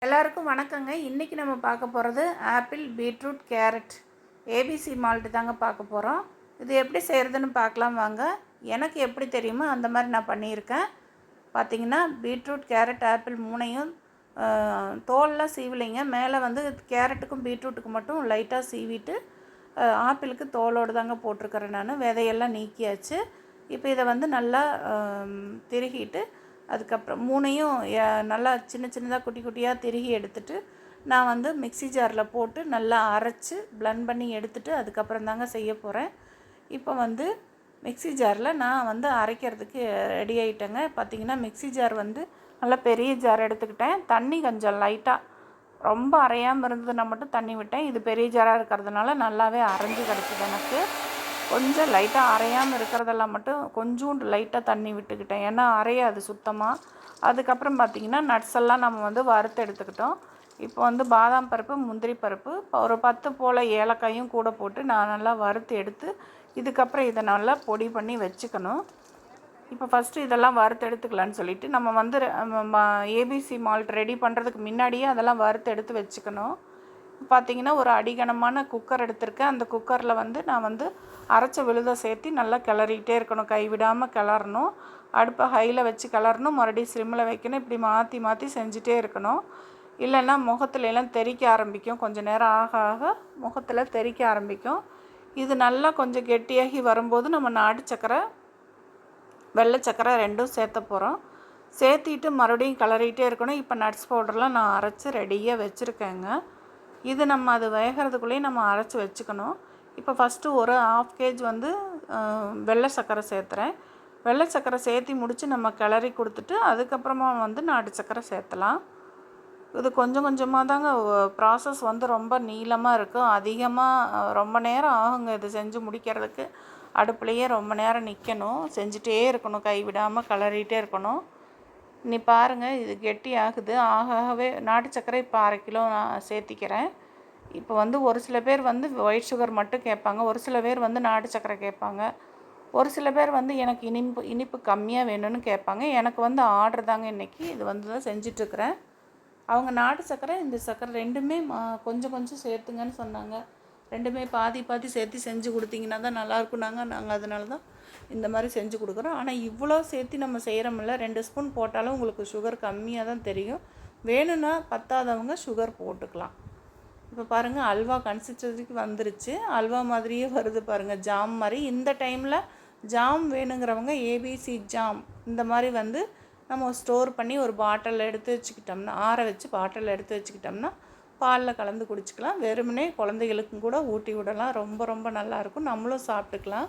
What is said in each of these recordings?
எல்லாருக்கும் வணக்கங்க. இன்றைக்கி நம்ம பார்க்க போகிறது apple, beetroot, carrot ABC malt தாங்க பார்க்க போகிறோம். இது எப்படி செய்கிறதுன்னு பார்க்கலாம் வாங்க. எனக்கு எப்படி தெரியுமோ அந்த மாதிரி நான் பண்ணியிருக்கேன். பார்த்திங்கன்னா பீட்ரூட், கேரட், ஆப்பிள் மூணையும் தோல்லாம் சீவலைங்க. மேலே வந்து கேரட்டுக்கும் பீட்ரூட்டுக்கும் மட்டும் லைட்டாக சீவிட்டு ஆப்பிளுக்கு தோலோடு தாங்க போட்டிருக்கிறேன். நான் விதையெல்லாம் நீக்கியாச்சு. இப்போ இதை வந்து நல்லா திருகிட்டு அதுக்கப்புறம் மூணையும் நல்லா சின்ன சின்னதாக குட்டி குட்டியாக திருகி எடுத்துகிட்டு நான் வந்து மிக்ஸி ஜாரில் போட்டு நல்லா அரைச்சி பிளெண்ட் பண்ணி எடுத்துகிட்டு அதுக்கப்புறம் தாங்க செய்ய போகிறேன். இப்போ வந்து மிக்ஸி ஜாரில் நான் வந்து அரைக்கிறதுக்கு ரெடி ஆகிட்டேங்க. பார்த்திங்கன்னா மிக்ஸி ஜார் வந்து நல்லா பெரிய ஜார் எடுத்துக்கிட்டேன். தண்ணி கொஞ்சம் லைட்டாக ரொம்ப அரையாமல் இருந்ததுன்னா மட்டும் தண்ணி விட்டேன். இது பெரிய ஜாராக இருக்கிறதுனால நல்லாவே அரைஞ்சி கிடச்சிது எனக்கு. கொஞ்சம் லைட்டாக அரையாமல் இருக்கிறதெல்லாம் மட்டும் கொஞ்சோண்டு லைட்டாக தண்ணி விட்டுக்கிட்டேன், ஏன்னா அரையாது சுத்தமாக. அதுக்கப்புறம் பார்த்திங்கன்னா நட்ஸ் எல்லாம் நம்ம வந்து வறுத்து எடுத்துக்கிட்டோம். இப்போ வந்து பாதாம் பருப்பு, முந்திரி பருப்பு, ஒரு 10 போல் ஏலக்காயும் கூட போட்டு நான் நல்லா வறுத்து எடுத்து இதுக்கப்புறம் இதை நல்லா பொடி பண்ணி வச்சுக்கணும். இப்போ ஃபஸ்ட்டு இதெல்லாம் வறுத்து எடுத்துக்கலான்னு சொல்லிவிட்டு நம்ம வந்து ஏபிசி மால்ட் ரெடி பண்ணுறதுக்கு முன்னாடியே அதெல்லாம் வறுத்து எடுத்து வச்சுக்கணும். பார்த்திங்கன்னா ஒரு அடிகனமான குக்கர் எடுத்திருக்கேன். அந்த குக்கரில் வந்து நான் வந்து அரைச்ச விழுதை சேர்த்து நல்லா கிளறிக்கிட்டே இருக்கணும், கைவிடாமல் கிளறணும். அடுப்பை ஹையில் வச்சு கிளறணும், மறுபடியும் ஸ்லிம்மில் வைக்கணும். இப்படி மாற்றி மாற்றி செஞ்சுட்டே இருக்கணும். இல்லைன்னா முகத்துலலாம் தெறிக்க ஆரம்பிக்கும். கொஞ்சம் நேரம் ஆக ஆக முகத்தில் தெறிக்க ஆரம்பிக்கும். இது நல்லா கொஞ்சம் கெட்டியாகி வரும்போது நம்ம நாட்டு சக்கரை, வெள்ளை சக்கரை ரெண்டும் சேர்த்த போகிறோம். சேர்த்திட்டு மறுபடியும் கிளறிகிட்டே இருக்கணும். இப்போ நட்ஸ் பவுடர்லாம் நான் அரைச்சி ரெடியாக வச்சுருக்கேங்க. இது நம்ம அது வேகிறதுக்குள்ளேயே நம்ம அரைச்சி வச்சுக்கணும். இப்போ ஃபஸ்ட்டு ஒரு 1/2 kg வந்து வெள்ளை சர்க்கரை சேர்த்துறேன். வெள்ளை சர்க்கரை சேர்த்தி முடித்து நம்ம கிளறி கொடுத்துட்டு அதுக்கப்புறமா வந்து நாட்டு சர்க்கரை சேர்த்தலாம். இது கொஞ்சம் கொஞ்சமாக தாங்க ப்ராசஸ் வந்து ரொம்ப நீளமாக இருக்கும். அதிகமாக ரொம்ப நேரம் ஆகுங்க இது செஞ்சு முடிக்கிறதுக்கு. அடுப்புலையே ரொம்ப நேரம் நிற்கணும், செஞ்சுட்டே இருக்கணும், கைவிடாமல் கிளறிட்டே இருக்கணும். நீ பாருங்கள், இது கெட்டி ஆகுது. ஆகவே நாட்டு சர்க்கரை இப்போ 1/2 கிலோ நான் சேர்த்திக்கிறேன். இப்போ வந்து ஒரு சில பேர் வந்து ஒயிட் சுகர் மட்டும் கேட்பாங்க, ஒரு சில பேர் வந்து நாட்டு சர்க்கரை கேட்பாங்க, ஒரு சில பேர் வந்து எனக்கு இனிப்பு கம்மியாக வேணும்னு கேட்பாங்க. எனக்கு வந்து ஆர்டர் தாங்க இன்றைக்கி இது வந்து தான் செஞ்சிட்ருக்கிறேன். அவங்க நாட்டு சர்க்கரை இந்த சர்க்கரை ரெண்டுமே கொஞ்சம் கொஞ்சம் சேர்த்துங்கன்னு சொன்னாங்க. ரெண்டுமே பாதி பாதி சேர்த்து செஞ்சு கொடுத்தீங்கன்னா தான் நல்லாயிருக்குனாங்க. நாங்கள் அதனால தான் இந்த மாதிரி செஞ்சு கொடுக்குறோம். ஆனால் இவ்வளோ சேர்த்து நம்ம செய்கிறோமில்ல, 2 ஸ்பூன் போட்டாலும் உங்களுக்கு சுகர் கம்மியாக தான் தெரியும். வேணும்னா பத்தாதவங்க சுகர் போட்டுக்கலாம். இப்போ பாருங்கள், அல்வா கன்சிஸ்டன்சிக்கு வந்துருச்சு. அல்வா மாதிரியே வருது பாருங்கள், ஜாம் மாதிரி. இந்த டைமில் ஜாம் வேணுங்கிறவங்க ஏபிசி ஜாம் இந்த மாதிரி வந்து நம்ம ஸ்டோர் பண்ணி ஒரு பாட்டிலில் எடுத்து வச்சுக்கிட்டோம்னா, ஆற வச்சு பாட்டிலில் எடுத்து வச்சுக்கிட்டோம்னா பாலில் கலந்து குடிச்சிக்கலாம். வெறுமனே குழந்தைகளுக்கும் கூட ஊட்டி விடலாம். ரொம்ப ரொம்ப நல்லாயிருக்கும். நம்மளும் சாப்பிட்டுக்கலாம்,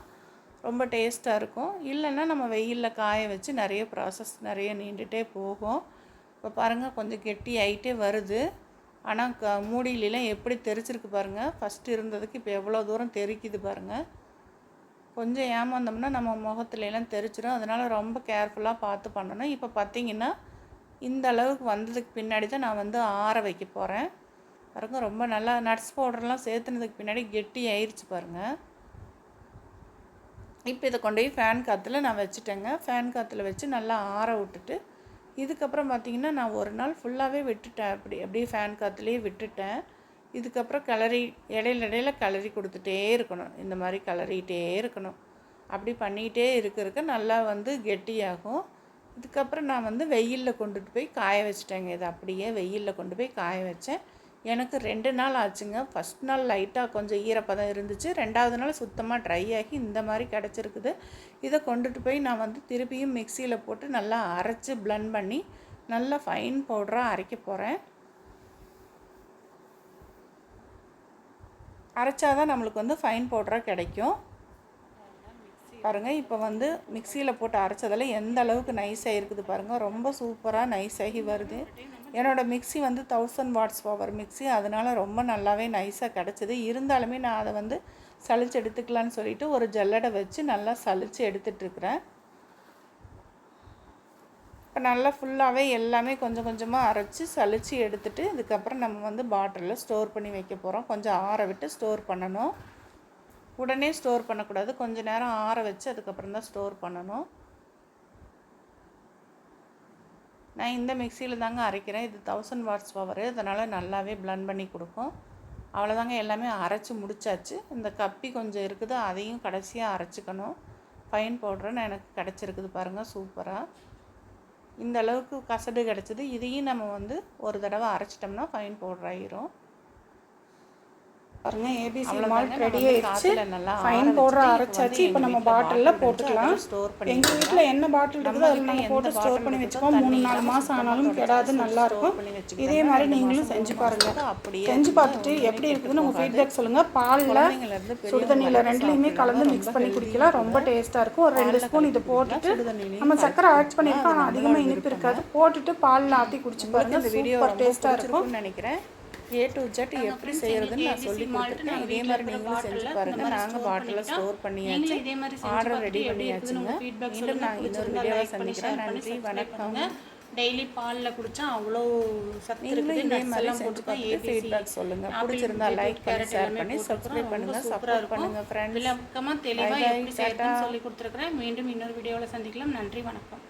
ரொம்ப டேஸ்ட்டாக இருக்கும். இல்லைன்னா நம்ம வெயிலில் காய வச்சு நிறைய ப்ராசஸ் நிறைய நீண்டுகிட்டே போகும். இப்போ பாருங்கள், கொஞ்சம் கெட்டி ஆகிட்டே வருது. ஆனால் மூடியிலாம் எப்படி தெரிச்சிருக்கு பாருங்கள். ஃபஸ்ட்டு இருந்ததுக்கு இப்போ எவ்வளோ தூரம் தெரிக்குது பாருங்கள். கொஞ்சம் ஏமாந்தோம்னா நம்ம முகத்துலலாம் தெரிச்சிடும். அதனால் ரொம்ப கேர்ஃபுல்லாக பார்த்து பண்ணணும். இப்போ பார்த்திங்கன்னா இந்த அளவுக்கு வந்ததுக்கு பின்னாடி தான் நான் வந்து ஆற வைக்க போகிறேன். பாருங்க, ரொம்ப நல்லா நட்ஸ் பவுடர்லாம் சேர்த்துனதுக்கு பின்னாடி கெட்டி ஆயிடுச்சு பாருங்கள். இப்போ இதை கொண்டு போய் ஃபேன் காற்றுல நான் வச்சுட்டேங்க. ஃபேன் காற்றுல வச்சு நல்லா ஆற விட்டுட்டு இதுக்கப்புறம் பார்த்திங்கன்னா நான் ஒரு நாள் ஃபுல்லாகவே விட்டுட்டேன். அப்படியே ஃபேன் காற்றுலேயே விட்டுட்டேன். இதுக்கப்புறம் இடையில கிளறி கொடுத்துட்டே இருக்கணும். இந்த மாதிரி கிளறிகிட்டே இருக்கணும். அப்படி பண்ணிகிட்டே இருக்க நல்லா வந்து கெட்டியாகும். இதுக்கப்புறம் நான் வந்து வெயிலில் கொண்டுட்டு போய் காய வச்சிட்டேங்க. இதை அப்படியே வெயிலில் கொண்டு போய் காய வச்சேன். எனக்கு 2 நாள் ஆச்சுங்க. ஃபஸ்ட் நாள் லைட்டாக கொஞ்சம் ஈரப்பதம் இருந்துச்சு. 2வது நாள் சுத்தமாக ட்ரை ஆகி இந்த மாதிரி கிடச்சிருக்குது. இதை கொண்டுட்டு போய் நான் வந்து திருப்பியும் மிக்சியில் போட்டு நல்லா அரைச்சி பிளெண்ட் பண்ணி நல்லா ஃபைன் பவுடராக அரைக்க போகிறேன். அரைச்சாதான் நம்மளுக்கு வந்து ஃபைன் பவுடராக கிடைக்கும். பாருங்கள், இப்போ வந்து மிக்சியில் போட்டு அரைச்சதில் எந்த அளவுக்கு நைஸாக இருக்குது பாருங்கள். ரொம்ப சூப்பராக நைஸாகி வருது. என்னோடய மிக்ஸி வந்து 1000 வாட்ஸ் பவர் மிக்ஸி, அதனால் ரொம்ப நல்லாவே நைஸாக கிடச்சிது. இருந்தாலுமே நான் அதை வந்து சளிச்சு எடுத்துக்கலான்னு சொல்லிவிட்டு ஒரு ஜல்லடை வச்சு நல்லா சளிச்சு எடுத்துகிட்ருக்குறேன். இப்போ நல்லா ஃபுல்லாகவே எல்லாமே கொஞ்சம் கொஞ்சமாக அரைச்சி சளிச்சு எடுத்துகிட்டு இதுக்கப்புறம் நம்ம வந்து பாட்டிலில் ஸ்டோர் பண்ணி வைக்க போகிறோம். கொஞ்சம் ஆற விட்டு ஸ்டோர் பண்ணணும். உடனே ஸ்டோர் பண்ணக்கூடாது, கொஞ்சம் நேரம் ஆற வச்சு அதுக்கப்புறம் தான் ஸ்டோர் பண்ணணும். நான் இந்த மிக்சியில் தாங்க அரைக்கிறேன். இது 1000 வாட்ஸ் பவர், அதனால் நல்லாவே பிளெண்ட் பண்ணி கொடுக்கும். அவ்வளோதாங்க, எல்லாமே அரைச்சி முடிச்சாச்சு. இந்த கப்பி கொஞ்சம் இருக்குது, அதையும் கடைசியாக அரைச்சிக்கணும். ஃபைன் பவுடர்னு எனக்கு கிடச்சிருக்குது பாருங்கள், சூப்பராக. இந்த அளவுக்கு கசடு கிடச்சிது. இதையும் நம்ம வந்து ஒரு தடவை அரைச்சிட்டோம்னா ஃபைன் பவுடர் ஆகிரும். பாருங்க, ஏபிசி மால்ட் ரெடி ஆயிடுச்சு. ஃபைன் பவுடர் அரைச்சாச்சு. இப்போ நம்ம பாட்டிலில் போட்டுக்கலாம். எங்கள் வீட்டில் என்ன பாட்டில் இருக்குதோ அதில் நம்ம போட்டு ஸ்டோர் பண்ணி வச்சுக்கோம். 3-4 மாதம் ஆனாலும் கெடாது, நல்லாயிருக்கும். இதே மாதிரி நீங்களும் செஞ்சு பாருங்கள். செஞ்சு பார்த்துட்டு எப்படி இருக்குதுன்னு உங்கள் ஃபீட்பேக் சொல்லுங்கள். பாலில் சுடுதண்ணியில் ரெண்டுலேயுமே கலந்து மிக்ஸ் பண்ணி குடிக்கலாம். ரொம்ப டேஸ்ட்டாக இருக்கும். ஒரு 2 ஸ்பூன் இதை போட்டுட்டு நம்ம சக்கரை ஆட் பண்ணியிருக்கோம், ஆனால் அதிகமாக இனிப்பு இருக்காது. போட்டுட்டு பாலில் ஆற்றி குடிச்சு பாருங்கள். இந்த வீடியோ டேஸ்ட்டாக இருக்கும் நினைக்கிறேன். A to Z எப்படி செய்கிறதுன்னு நான் சொல்லி கொடுத்துருக்கேன். இதே மாதிரி நீங்களும் செஞ்சு பாருங்கள். நாங்கள் பாட்டிலில் ஸ்டோர் பண்ணியாச்சு, ஆர்டர் ரெடி பண்ணியாச்சுங்க. மீண்டும் நான் இன்னொரு வீடியோவை சந்திக்கிறேன். நன்றி, வணக்கம். டெய்லி பாலில் குடித்தா அவ்வளோ சத்து இருக்குது. இதே மாதிரி செஞ்சு பார்த்துட்டு ஃபீட்பேக் சொல்லுங்கள். பிடிச்சிருந்தா லைக் பண்ணி, ஷேர் பண்ணி, சப்ஸ்கிரைப் பண்ணுங்கள், சப்போர்ட் பண்ணுங்கள் ஃப்ரெண்ட்ஸ். விளக்கமாக தெளிவாக எப்படி செய்யறதுன்னு சொல்லி கொடுத்துருக்குறேன். மீண்டும் இன்னொரு வீடியோவில் சந்திக்கலாம். நன்றி, வணக்கம்.